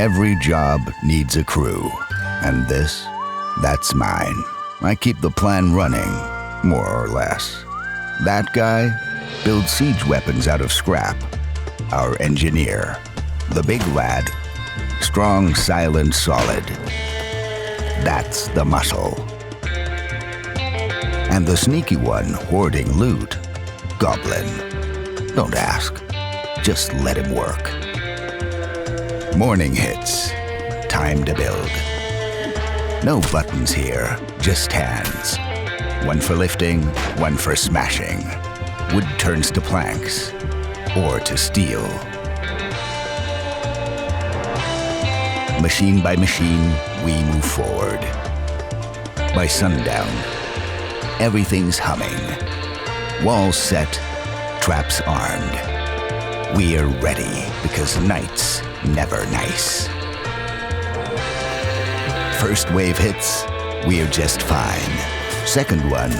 Every job needs a crew, and that's mine. I keep the plan running, more or less. That guy builds siege weapons out of scrap. Our engineer, the big lad, strong, silent, solid. That's the muscle. And the sneaky one hoarding loot, Goblin. Don't ask, just let him work. Morning hits, time to build. No buttons here, just hands. One for lifting, one for smashing. Wood turns to planks, or to steel. Machine by machine, we move forward. By sundown, everything's humming. Walls set, traps armed. We are ready because night's never nice. First wave hits, we're just fine. Second one,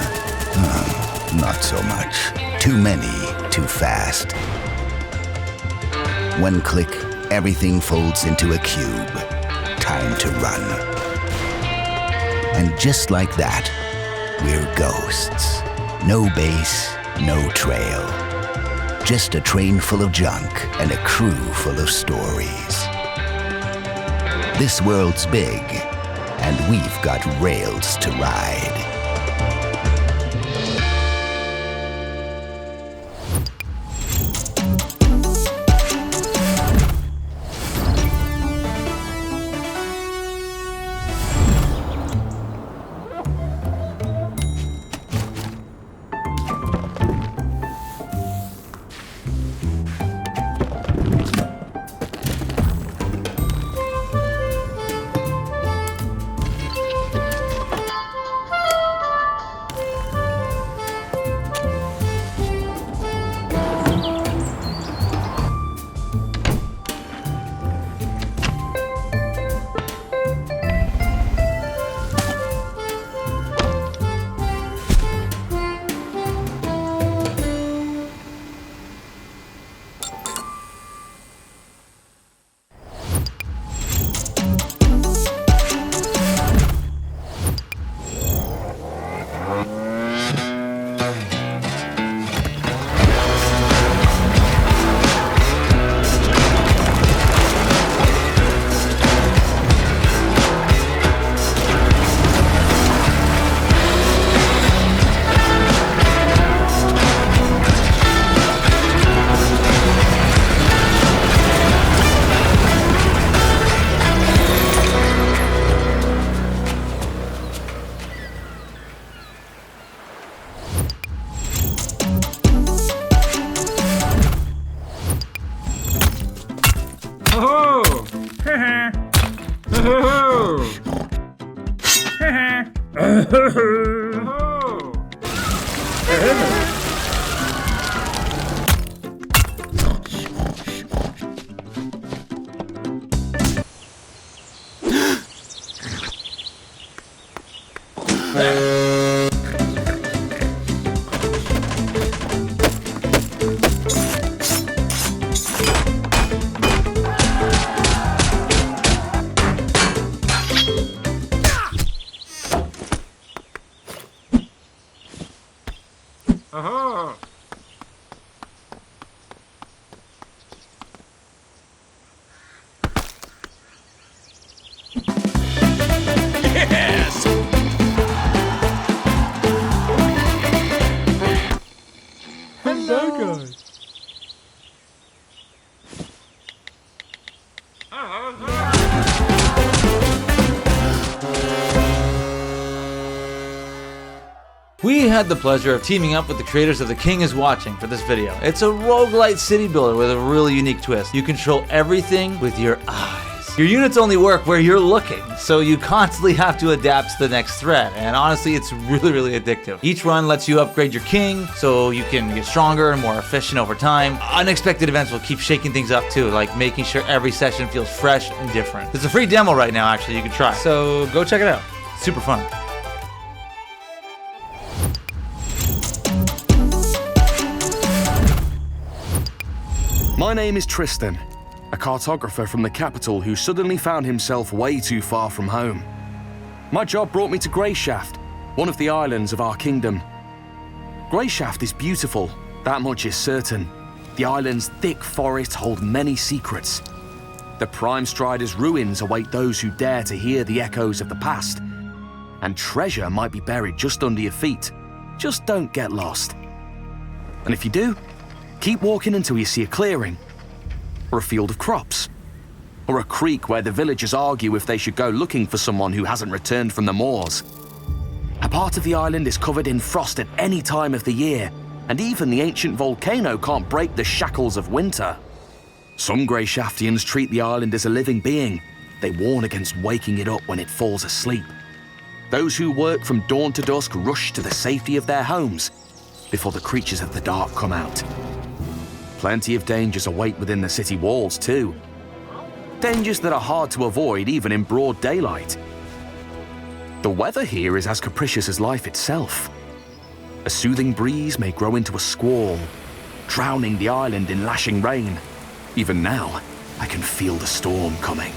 not so much. Too many, too fast. One click, everything folds into a cube. Time to run. And just like that, we're ghosts. No base, no trail. Just a train full of junk and a crew full of stories. This world's big, and we've got rails to ride. We had the pleasure of teaming up with the creators of The King is Watching for this video. It's a roguelite city builder with a really unique twist. You control everything with your eyes. Your units only work where you're looking, so you constantly have to adapt to the next threat, and honestly, it's really addictive. Each run lets you upgrade your king, so you can get stronger and more efficient over time. Unexpected events will keep shaking things up too, like making sure every session feels fresh and different. There's a free demo right now, actually, you can try. So go check it out. Super fun. My name is Tristan. a cartographer from the capital who suddenly found himself way too far from home. My job brought me to Greyshaft, one of the islands of our kingdom. Greyshaft is beautiful, that much is certain. The island's thick forests hold many secrets. The Prime Strider's ruins await those who dare to hear the echoes of the past. And treasure might be buried just under your feet. Just don't get lost. And if you do, keep walking until you see a clearing, or a field of crops, or a creek where the villagers argue if they should go looking for someone who hasn't returned from the moors. A part of the island is covered in frost at any time of the year, and even the ancient volcano can't break the shackles of winter. Some Greyshaftians treat the island as a living being. They warn against waking it up when it falls asleep. Those who work from dawn to dusk rush to the safety of their homes before the creatures of the dark come out. Plenty of dangers await within the city walls too. Dangers that are hard to avoid even in broad daylight. The weather here is as capricious as life itself. A soothing breeze may grow into a squall, drowning the island in lashing rain. Even now, I can feel the storm coming.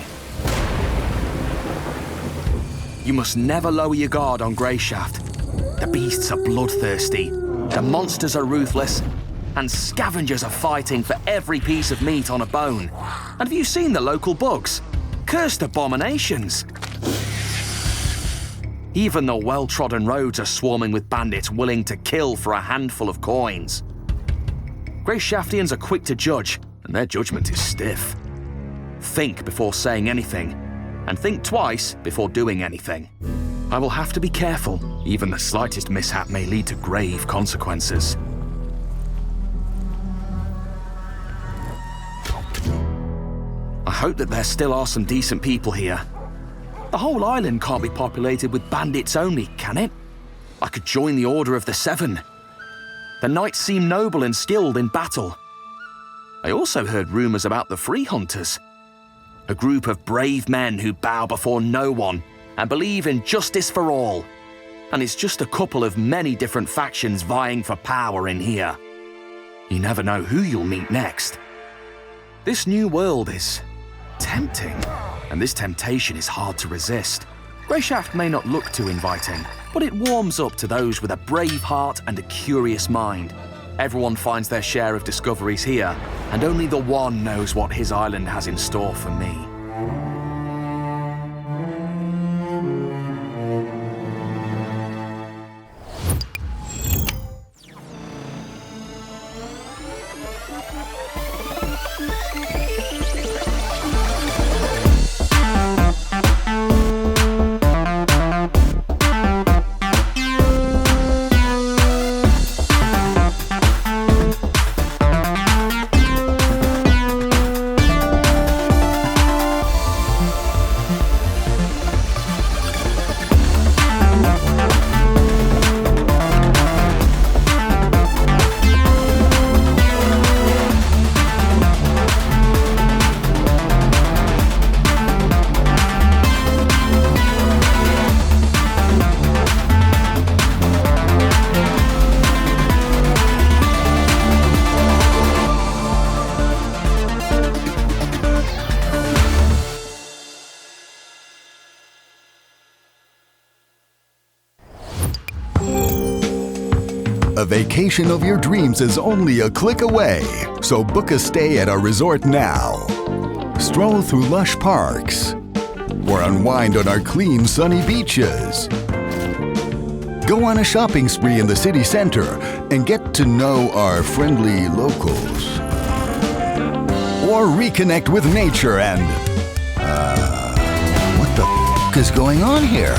You must never lower your guard on Greyshaft. The beasts are bloodthirsty, the monsters are ruthless, and scavengers are fighting for every piece of meat on a bone. And have you seen the local bugs? Cursed abominations! Even the well-trodden roads are swarming with bandits willing to kill for a handful of coins. Greyshaftians are quick to judge, and their judgment is stiff. Think before saying anything, and think twice before doing anything. I will have to be careful. Even the slightest mishap may lead to grave consequences. I hope that there still are some decent people here. The whole island can't be populated with bandits only, can it? I could join the Order of the Seven. The knights seem noble and skilled in battle. I also heard rumors about the Free Hunters, a group of brave men who bow before no one and believe in justice for all. And it's just a couple of many different factions vying for power in here. You never know who you'll meet next. This new world is tempting, and this temptation is hard to resist. Greyshaft may not look too inviting, but it warms up to those with a brave heart and a curious mind. Everyone finds their share of discoveries here, and only the one knows what his island has in store for me. A vacation of your dreams is only a click away, so book a stay at our resort now. Stroll through lush parks, or unwind on our clean, sunny beaches. Go on a shopping spree in the city center and get to know our friendly locals. Or reconnect with nature and... what the f*** is going on here?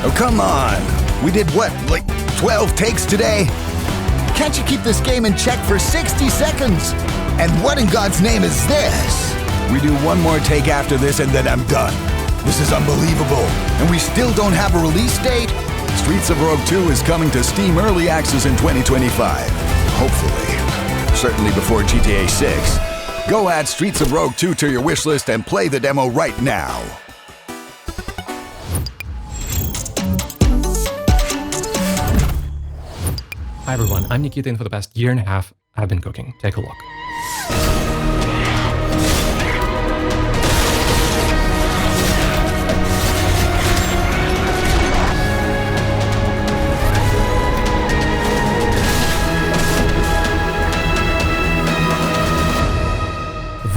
Oh, come on! We did what, like 12 takes today? Can't you keep this game in check for 60 seconds? And what in God's name is this? We do one more take after this and then I'm done. This is unbelievable. And we still don't have a release date? Streets of Rogue 2 is coming to Steam Early Access in 2025. Hopefully. Certainly before GTA 6. Go add Streets of Rogue 2 to your wishlist and play the demo right now. Hi everyone, I'm Nikita, and for the past year and a half, I've been cooking. Take a look.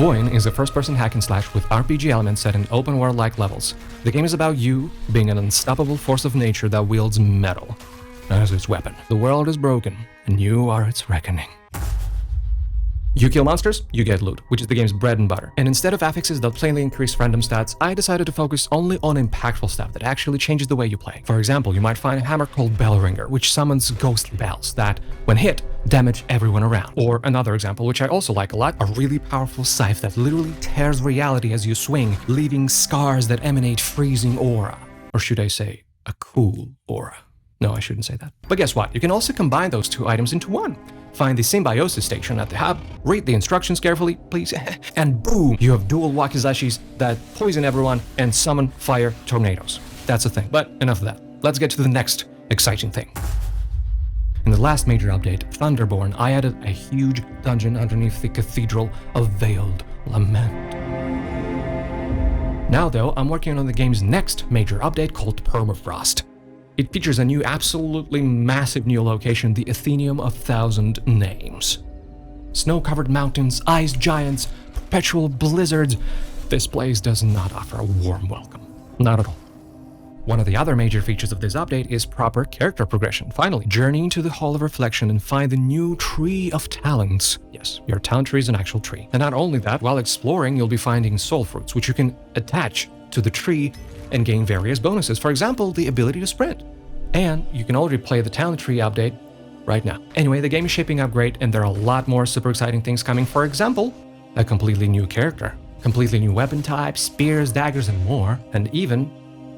Voin is a first-person hack-and-slash with RPG elements set in open-world-like levels. The game is about you being an unstoppable force of nature that wields metal as its weapon. The world is broken, and you are its reckoning. You kill monsters, you get loot, which is the game's bread and butter. And instead of affixes that plainly increase random stats, I decided to focus only on impactful stuff that actually changes the way you play. For example, you might find a hammer called Bellringer, which summons ghostly bells that, when hit, damage everyone around. Or another example, which I also like a lot, a really powerful scythe that literally tears reality as you swing, leaving scars that emanate freezing aura. Or should I say, a cool aura. No, I shouldn't say that. But guess what? You can also combine those two items into one. Find the symbiosis station at the hub, read the instructions carefully, please, and boom, you have dual wakizashis that poison everyone and summon fire tornadoes. That's a thing, but enough of that. Let's get to the next exciting thing. In the last major update, Thunderborn, I added a huge dungeon underneath the Cathedral of Veiled Lament. Now though, I'm working on the game's next major update called Permafrost. It features a new, absolutely massive new location, the Athenium of Thousand Names. Snow-covered mountains, ice giants, perpetual blizzards. This place does not offer a warm welcome. Not at all. One of the other major features of this update is proper character progression. Finally, journey into the Hall of Reflection and find the new Tree of Talents. Yes, your talent tree is an actual tree. And not only that, while exploring, you'll be finding soul fruits, which you can attach to the tree and gain various bonuses. For example, the ability to sprint. And you can already play the talent tree update right now. Anyway, the game is shaping up great, and there are a lot more super exciting things coming. For example, a completely new character, completely new weapon types, spears, daggers, and more, and even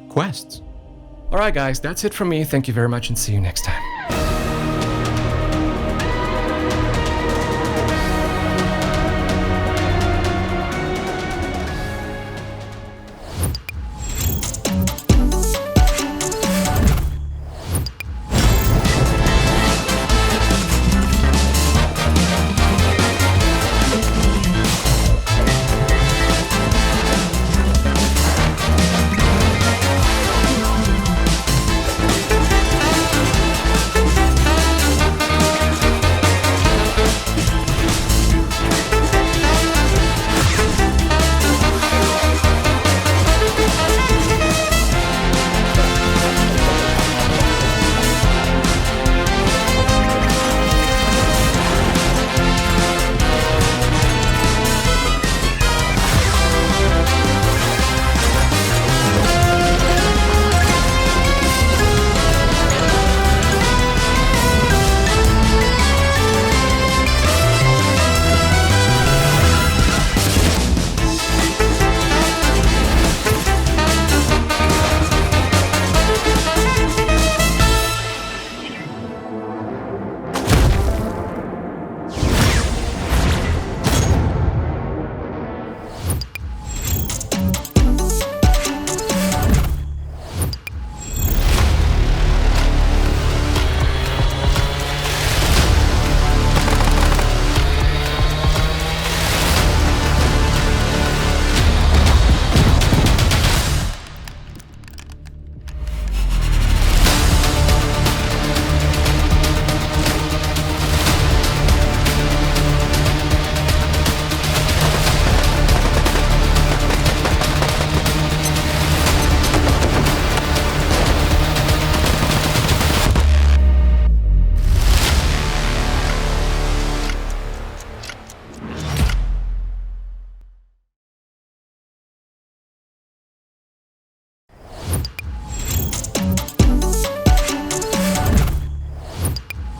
quests. Alright guys, that's it from me. Thank you very much, and see you next time.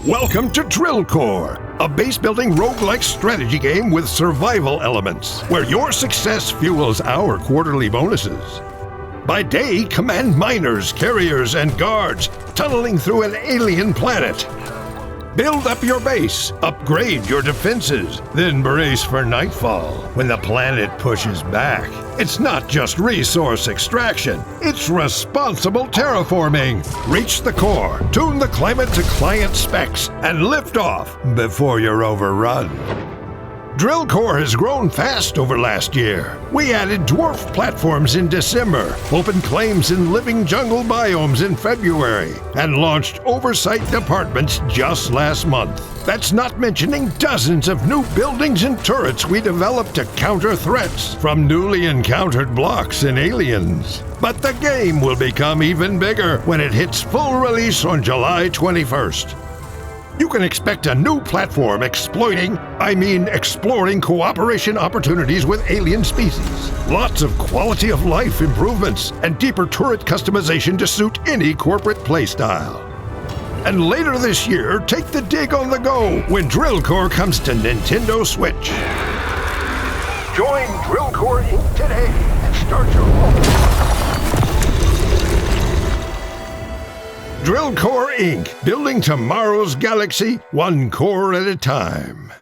Welcome to Drillcore, a base-building roguelike strategy game with survival elements, where your success fuels our quarterly bonuses. By day, command miners, carriers, and guards tunneling through an alien planet. Build up your base, upgrade your defenses, then brace for nightfall when the planet pushes back. It's not just resource extraction, it's responsible terraforming. Reach the core, tune the climate to client specs, and lift off before you're overrun. Drillcore has grown fast over last year. We added dwarf platforms in December, opened claims in living jungle biomes in February, and launched oversight departments just last month. That's not mentioning dozens of new buildings and turrets we developed to counter threats from newly encountered blocks and aliens. But the game will become even bigger when it hits full release on July 21st. You can expect a new platform exploring cooperation opportunities with alien species. Lots of quality of life improvements and deeper turret customization to suit any corporate playstyle. And later this year, take the dig on the go when Drillcore comes to Nintendo Switch. Join Drillcore Inc. today and start your own. Drillcore Inc., building tomorrow's galaxy one core at a time.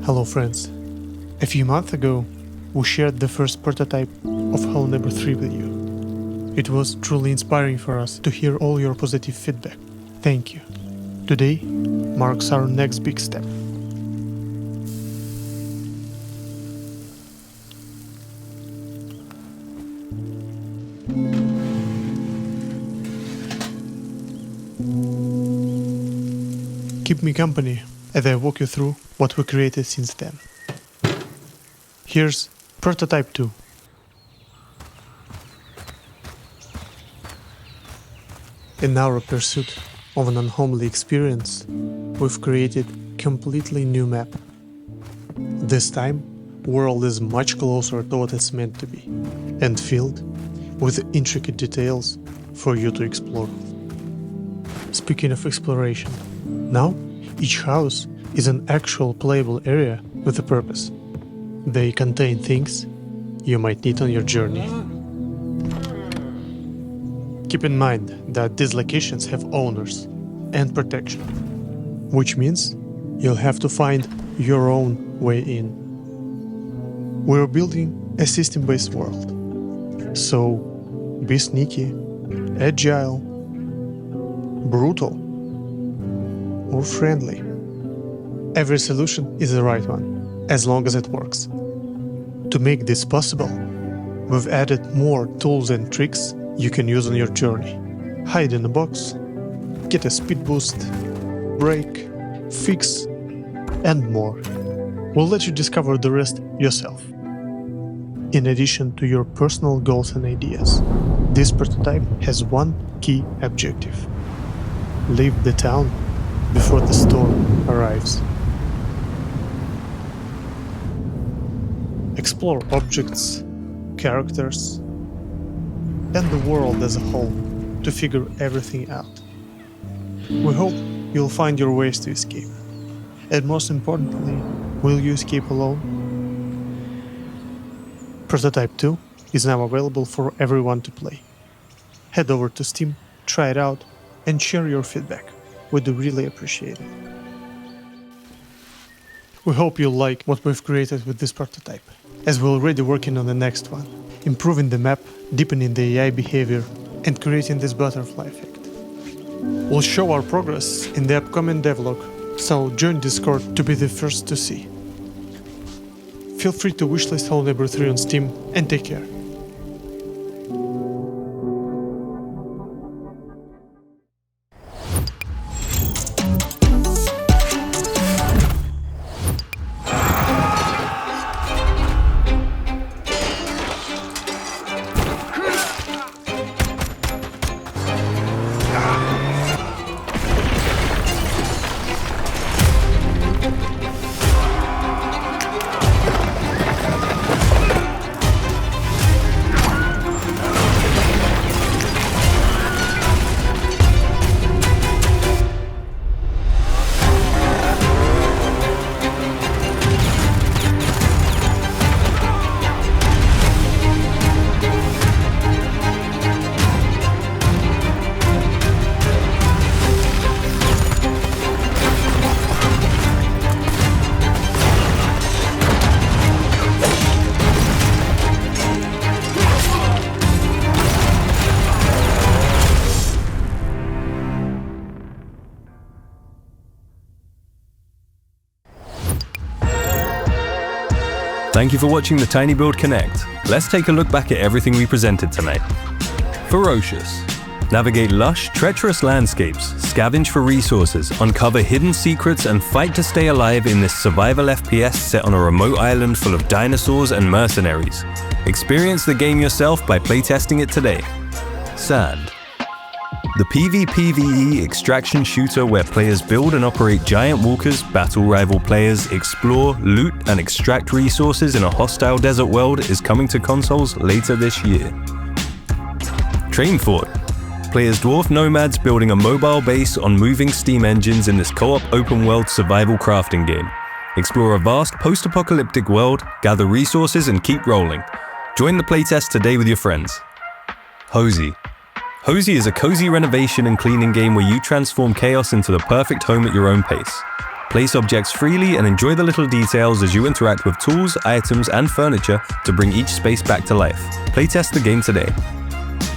Hello friends. A few months ago, we shared the first prototype of Hello Neighbor 3 with you. It was truly inspiring for us to hear all your positive feedback. Thank you. Today marks our next big step. Keep me company as I walk you through what we created since then. Here's Prototype 2. In our pursuit of an unhomely experience, we've created a completely new map. This time, world is much closer to what it's meant to be, and filled with intricate details for you to explore. Speaking of exploration, now each house is an actual playable area with a purpose. They contain things you might need on your journey. Keep in mind that these locations have owners and protection, which means you'll have to find your own way in. We're building a system-based world, so be sneaky, agile, brutal, or friendly. Every solution is the right one, as long as it works. To make this possible, we've added more tools and tricks you can use on your journey. Hide in a box, get a speed boost, break, fix, and more. We'll let you discover the rest yourself. In addition to your personal goals and ideas, this prototype has one key objective: leave the town before the storm arrives. Explore objects, characters, and the world as a whole to figure everything out. We hope you'll find your ways to escape. And most importantly, will you escape alone? Prototype 2 is now available for everyone to play. Head over to Steam, try it out, and share your feedback. We'd really appreciate it. We hope you'll like what we've created with this prototype, as we're already working on the next one, improving the map, deepening the AI behavior, and creating this butterfly effect. We'll show our progress in the upcoming devlog, so join Discord to be the first to see. Feel free to wishlist Hello Neighbor 3 on Steam, and take care. Thank you for watching the tinyBuild Connect. Let's take a look back at everything we presented tonight. Ferocious. Navigate lush, treacherous landscapes, scavenge for resources, uncover hidden secrets, and fight to stay alive in this survival FPS set on a remote island full of dinosaurs and mercenaries. Experience the game yourself by playtesting it today. Sad. The PvPvE extraction shooter where players build and operate giant walkers, battle rival players, explore, loot, and extract resources in a hostile desert world is coming to consoles later this year. Train Fort. Players dwarf nomads building a mobile base on moving steam engines in this co-op open-world survival crafting game. Explore a vast post-apocalyptic world, gather resources, and keep rolling. Join the playtest today with your friends. Hosey. Hosey is a cozy renovation and cleaning game where you transform chaos into the perfect home at your own pace. Place objects freely and enjoy the little details as you interact with tools, items, and furniture to bring each space back to life. Playtest the game today.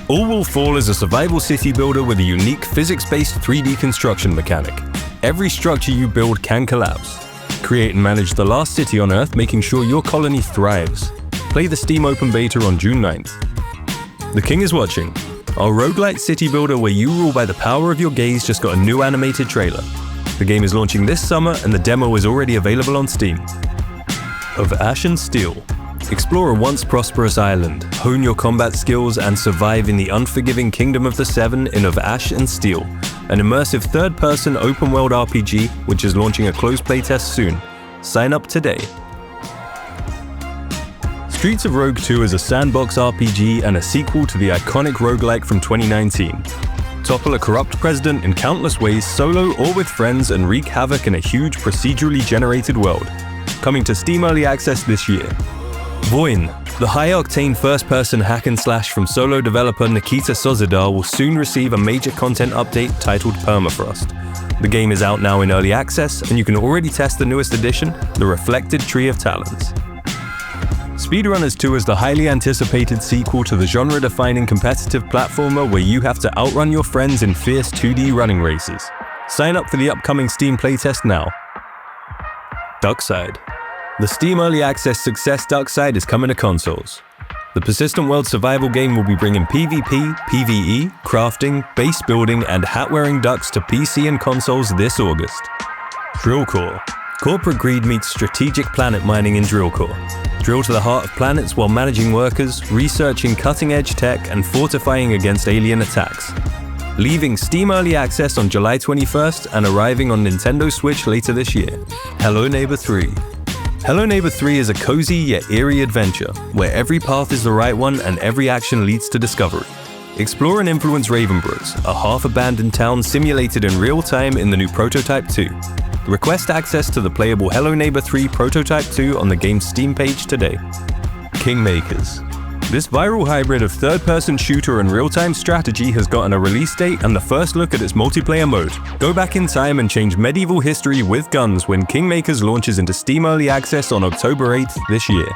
All Will Fall is a survival city builder with a unique physics-based 3D construction mechanic. Every structure you build can collapse. Create and manage the last city on Earth, making sure your colony thrives. Play the Steam Open Beta on June 9th. The King is Watching. Our roguelite city builder where you rule by the power of your gaze just got a new animated trailer. The game is launching this summer and the demo is already available on Steam. Of Ash and Steel. Explore a once prosperous island, hone your combat skills, and survive in the unforgiving Kingdom of the Seven in Of Ash and Steel, an immersive third-person open-world RPG which is launching a closed playtest soon. Sign up today. Streets of Rogue 2 is a sandbox RPG and a sequel to the iconic roguelike from 2019. Topple a corrupt president in countless ways solo or with friends and wreak havoc in a huge procedurally generated world. Coming to Steam Early Access this year. Voin, the high-octane first-person hack-and-slash from solo developer Nikita Sozidar will soon receive a major content update titled Permafrost. The game is out now in early access, and you can already test the newest edition, the Reflected Tree of Talons. Speedrunners 2 is the highly anticipated sequel to the genre-defining competitive platformer where you have to outrun your friends in fierce 2D running races. Sign up for the upcoming Steam playtest now. Duckside. The Steam Early Access success Duckside is coming to consoles. The persistent world survival game will be bringing PvP, PvE, crafting, base building, and hat-wearing ducks to PC and consoles this August. Drillcore. Corporate greed meets strategic planet mining in Drillcore. Drill to the heart of planets while managing workers, researching cutting-edge tech, and fortifying against alien attacks. Leaving Steam Early Access on July 21st and arriving on Nintendo Switch later this year. Hello Neighbor 3. Hello Neighbor 3 is a cozy yet eerie adventure, where every path is the right one and every action leads to discovery. Explore and influence Ravenbrooks, a half-abandoned town simulated in real time in the new Prototype 2. Request access to the playable Hello Neighbor 3 Prototype 2 on the game's Steam page today. Kingmakers. This viral hybrid of third-person shooter and real-time strategy has gotten a release date and the first look at its multiplayer mode. Go back in time and change medieval history with guns when Kingmakers launches into Steam Early Access on October 8th this year.